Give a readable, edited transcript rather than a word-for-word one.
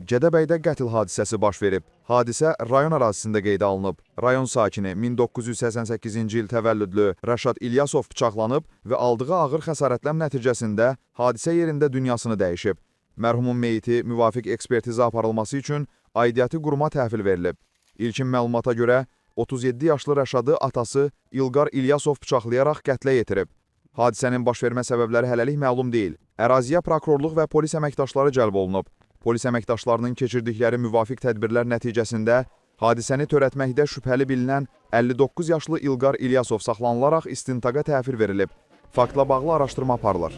Gədəbəydə qətl hadisəsi baş verib. Hadisə rayon ərazisində qeydə alınıb. Rayon sakini 1988-ci il təvəllüdlü Rəşad İlyasov bıçaqlanıb və aldığı ağır xəsarətlər nəticəsində hadisə yerində dünyasını dəyişib. Mərhumun meyiti müvafiq ekspertiza aparılması üçün aidiyyəti quruma təhvil verilib. İlkin məlumata görə 37 yaşlı Rəşadı atası İlqar İlyasov bıçaqlayaraq qətlə yetirib. Hadisənin baş vermə səbəbləri hələlik məlum deyil. Əraziyə prokurorluq və polis əməkdaşları cəlb olunub. Polis əməkdaşlarının keçirdikləri müvafiq tədbirlər nəticəsində hadisəni törətməkdə şübhəli bilinən 59 yaşlı İlqar İlyasov saxlanılaraq istintaqa təhvil verilib. Faktla bağlı araşdırma aparılır.